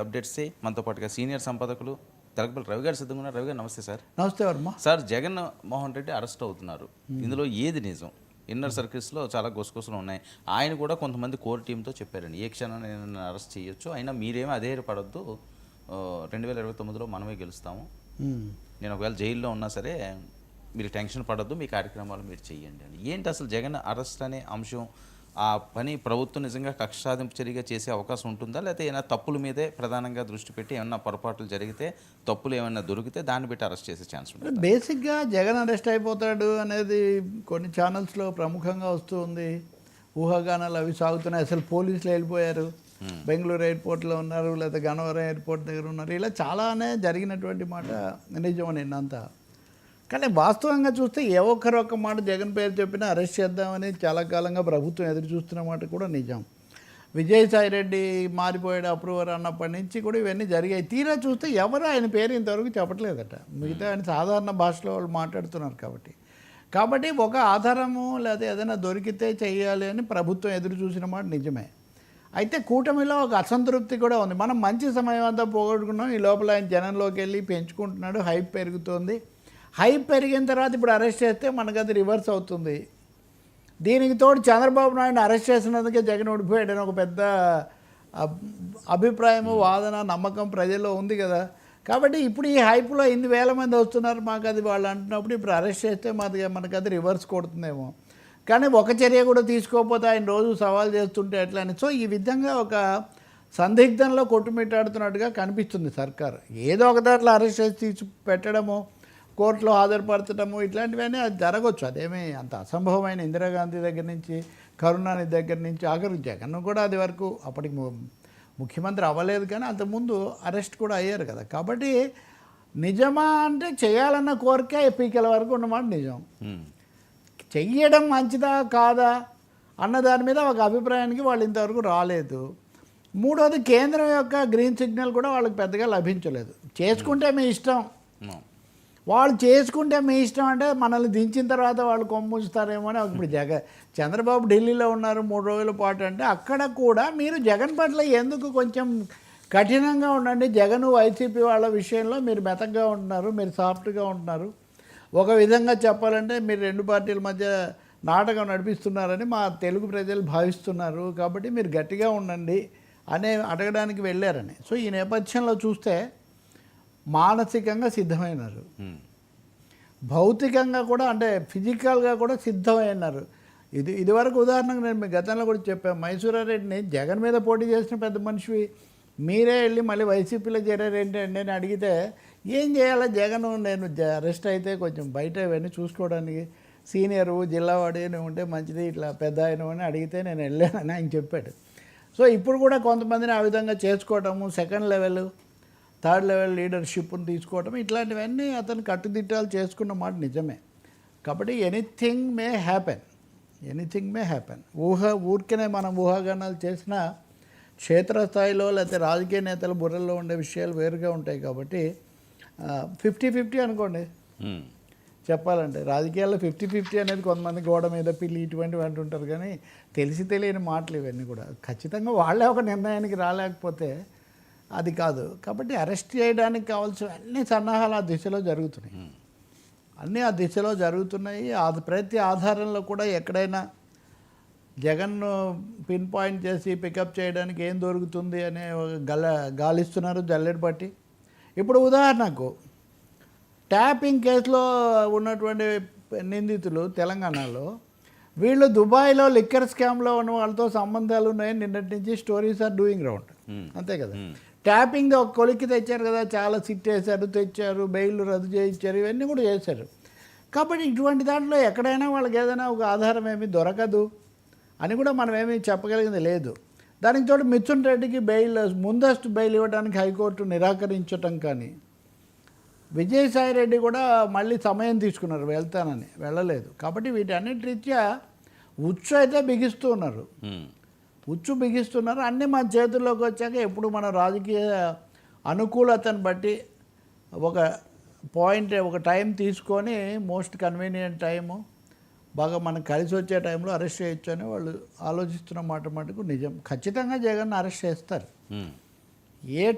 అప్డేట్సే మనతో పాటుగా సీనియర్ సంపాదకులు తెలకపల్లి రవి గారు సిద్ధంగా ఉన్నారు. రవి గారు నమస్తే సార్. నమస్తే వర్మ. సార్, జగన్ మోహన్ రెడ్డి అరెస్ట్ అవుతున్నారు. ఇందులో ఏది నిజం? ఇన్నర్ సర్కిల్స్లో చాలా గుసగుసలు ఉన్నాయి. ఆయన కూడా కొంతమంది కోర్ టీంతో చెప్పారండి, ఏ క్షణాన్ని నేను అరెస్ట్ చేయొచ్చు, అయినా మీరేమీ అధైర్యపడొద్దు, 2029లో మనమే గెలుస్తాము, నేను ఒకవేళ జైల్లో ఉన్నా సరే మీరు టెన్షన్ పడొద్దు, మీ కార్యక్రమాలు మీరు చెయ్యండి అని. ఏంటి అసలు జగన్ అరెస్ట్ అనే అంశం, ఆ పని ప్రభుత్వం నిజంగా కక్ష సాధింపు చర్యగా చేసే అవకాశం ఉంటుందా, లేకపోతే ఏమైనా తప్పుల మీదే ప్రధానంగా దృష్టి పెట్టి ఏమైనా పొరపాట్లు జరిగితే, తప్పులు ఏమైనా దొరికితే దాన్ని పెట్టి అరెస్ట్ చేసే ఛాన్స్ ఉంటుంది? బేసిక్గా జగన్ అరెస్ట్ అయిపోతాడు అనేది కొన్ని ఛానల్స్లో ప్రముఖంగా వస్తూ ఉంది. ఊహాగానాలు అవి సాగుతున్నాయి. అసలు పోలీసులు వెళ్ళిపోయారు, బెంగళూరు ఎయిర్పోర్ట్లో ఉన్నారు, లేదా గన్నవరం ఎయిర్పోర్ట్ దగ్గర ఉన్నారు, ఇలా చాలానే జరిగినటువంటి మాట నిజం నిన్నంతా. కానీ వాస్తవంగా చూస్తే ఏ ఒక్క మాట జగన్ పేరు చెప్పినా అరెస్ట్ చేద్దామని చాలా కాలంగా ప్రభుత్వం ఎదురు చూస్తున్న మాట కూడా నిజం. విజయసాయిరెడ్డి మారిపోయాడు అప్రూవర్ అన్నప్పటి నుంచి కూడా ఇవన్నీ జరిగాయి. తీరా చూస్తే ఎవరు ఆయన పేరు ఇంతవరకు చెప్పట్లేదట. మిగతా ఆయన సాధారణ భాషలో వాళ్ళు మాట్లాడుతున్నారు కాబట్టి ఒక ఆధారము లేదా ఏదైనా దొరికితే చేయాలి అని ప్రభుత్వం ఎదురు చూసిన మాట నిజమే. అయితే కూటమిలో ఒక అసంతృప్తి కూడా ఉంది. మనం మంచి సమయం అంతా పోగొట్టుకున్నాం, ఈ లోపల ఆయన జనంలోకి వెళ్ళి పెంచుకుంటున్నాడు, హైప్ పెరుగుతోంది. హైప్ పెరిగిన తర్వాత ఇప్పుడు అరెస్ట్ చేస్తే మనకు అది రివర్స్ అవుతుంది. దీనికి తోడు చంద్రబాబు నాయుడు అరెస్ట్ చేసినందుకే జగన్ ఓడిపోయాడని ఒక పెద్ద అభిప్రాయము, వాదన, నమ్మకం ప్రజల్లో ఉంది కదా. కాబట్టి ఇప్పుడు ఈ హైప్లో ఇన్ని వేల మంది వస్తున్నారు మాకు అది వాళ్ళు అంటున్నప్పుడు ఇప్పుడు అరెస్ట్ చేస్తే మనకు అది రివర్స్ కొడుతుందేమో. కానీ ఒక చర్య కూడా తీసుకోకపోతే ఆయన రోజు సవాల్ చేస్తుంటే ఎట్లా అని. సో ఈ విధంగా ఒక సందిగ్ధంలో కొట్టుమిట్టాడుతున్నట్టుగా కనిపిస్తుంది సర్కారు. ఏదో ఒక దాంట్లో అరెస్ట్ చేసి తీసి పెట్టడము, కోర్టులో హాజరుపరచడము, ఇట్లాంటివన్నీ అది జరగవచ్చు. అదేమీ అంత అసంభవమైన. ఇందిరాగాంధీ దగ్గర నుంచి, కరుణానిధి దగ్గర నుంచి, ఆఖరికి జగన్ కూడా అది వరకు అప్పటికి ముఖ్యమంత్రి అవ్వలేదు, కానీ అంతకుముందు అరెస్ట్ కూడా అయ్యారు కదా. కాబట్టి నిజమా అంటే చేయాలన్న కోరిక పీకల వరకు ఉన్నమాట నిజం. చెయ్యడం మంచిదా కాదా అన్న దాని మీద ఒక అభిప్రాయానికి వాళ్ళు ఇంతవరకు రాలేదు. మూడోది, కేంద్రం యొక్క గ్రీన్ సిగ్నల్ కూడా వాళ్ళకి పెద్దగా లభించలేదు. చేసుకుంటే మీ ఇష్టం, వాళ్ళు చేసుకుంటే మీ ఇష్టం అంటే మనల్ని దించిన తర్వాత వాళ్ళు కొమ్ముస్తారేమో అని. ఇప్పుడు చంద్రబాబు ఢిల్లీలో ఉన్నారు 3 రోజుల పాటు అంటే అక్కడ కూడా మీరు జగన్ పట్ల ఎందుకు కొంచెం కఠినంగా ఉండండి. జగన్ వైసీపీ వాళ్ళ విషయంలో మీరు మెతగ్గా ఉంటున్నారు, మీరు సాఫ్ట్గా ఉంటున్నారు. ఒక విధంగా చెప్పాలంటే మీరు 2 పార్టీల మధ్య నాటకం నడిపిస్తున్నారని మా తెలుగు ప్రజలు భావిస్తున్నారు. కాబట్టి మీరు గట్టిగా ఉండండి అనే అడగడానికి వెళ్ళారని. సో ఈ నేపథ్యంలో చూస్తే మానసికంగా సిద్ధమైనారు, భౌతికంగా కూడా అంటే ఫిజికల్గా కూడా సిద్ధమైనారు. ఇదివరకు ఉదాహరణకు నేను మీ గతంలో కూడా చెప్పాను, మైసూరారెడ్డిని జగన్ మీద పోటీ చేసిన పెద్ద మనిషివి మీరే వెళ్ళి మళ్ళీ వైసీపీలో చేరారేంటి అండి అని అడిగితే ఏం చేయాలో జగన్, నేను అరెస్ట్ అయితే కొంచెం బయట ఇవన్నీ చూసుకోవడానికి సీనియరు జిల్లావాడు అని ఉంటే మంచిది, ఇట్లా పెద్ద ఆయన అని అడిగితే నేను వెళ్ళానని ఆయన చెప్పాడు. సో ఇప్పుడు కూడా కొంతమందిని ఆ విధంగా చేసుకోవటము, సెకండ్ లెవెల్, థర్డ్ లెవెల్ లీడర్షిప్ని తీసుకోవటం, ఇట్లాంటివన్నీ అతను కట్టుదిట్టాలు చేసుకున్న మాట నిజమే. కాబట్టి ఎనీథింగ్ మే హ్యాపెన్. ఊరికనే మనం ఊహాగానాలు చేసినా క్షేత్రస్థాయిలో లేకపోతే రాజకీయ నేతల బుర్రల్లో ఉండే విషయాలు వేరుగా ఉంటాయి. కాబట్టి 50-50 అనుకోండి. చెప్పాలంటే రాజకీయాల్లో 50-50 అనేది కొంతమంది గోడ మీద పిల్లి ఇటువంటివి అంటుంటారు, కానీ తెలిసి తెలియని మాటలు ఇవన్నీ కూడా. ఖచ్చితంగా వాళ్ళే ఒక నిర్ణయానికి రాలేకపోతే అది కాదు. కాబట్టి అరెస్ట్ చేయడానికి కావాల్సిన అన్ని సన్నాహాలు ఆ దిశలో జరుగుతున్నాయి. ప్రతి ఆధారంలో కూడా ఎక్కడైనా జగన్ను పిన్ పాయింట్ చేసి పికప్ చేయడానికి ఏం దొరుకుతుంది అనే గాలిస్తున్నారు జల్లెడ పట్టి. ఇప్పుడు ఉదాహరణకు ట్యాపింగ్ కేసులో ఉన్నటువంటి నిందితులు తెలంగాణలో, వీళ్ళు దుబాయ్లో లిక్కర్ స్కామ్లో ఉన్న వాళ్ళతో సంబంధాలు ఉన్నాయని నిన్నటి నుంచి స్టోరీస్ ఆర్ డూయింగ్ రౌండ్. అంతే కదా. ట్యాపింగ్ ఒక కొలిక్కి తెచ్చారు కదా, చాలా సిట్ వేశారు, తెచ్చారు, బెయిల్ రద్దు చేయించారు, ఇవన్నీ కూడా చేశారు. కాబట్టి ఇటువంటి దాంట్లో ఎక్కడైనా వాళ్ళకి ఏదైనా ఒక ఆధారం ఏమీ దొరకదు అని కూడా మనం ఏమీ చెప్పగలిగింది లేదు. దానికి తోడు మిథున్ రెడ్డికి ముందస్తు బెయిల్ ఇవ్వడానికి హైకోర్టు నిరాకరించటం, కానీ విజయసాయిరెడ్డి కూడా మళ్ళీ సమయం తీసుకున్నారు వెళ్తానని, వెళ్ళలేదు. కాబట్టి వీటన్నిటి రీత్యా ఉచ్చు అయితే బిగిస్తున్నారు. అన్నీ మన చేతుల్లోకి వచ్చాక ఎప్పుడు మన రాజకీయ అనుకూలతను బట్టి ఒక పాయింట్, ఒక టైం తీసుకొని మోస్ట్ కన్వీనియంట్ టైము, బాగా మనకు కలిసి వచ్చే టైంలో అరెస్ట్ చేయొచ్చు అని వాళ్ళు ఆలోచిస్తున్న మాట మటుకు నిజం. ఖచ్చితంగా జగన్ అరెస్ట్ చేస్తారు. ఏ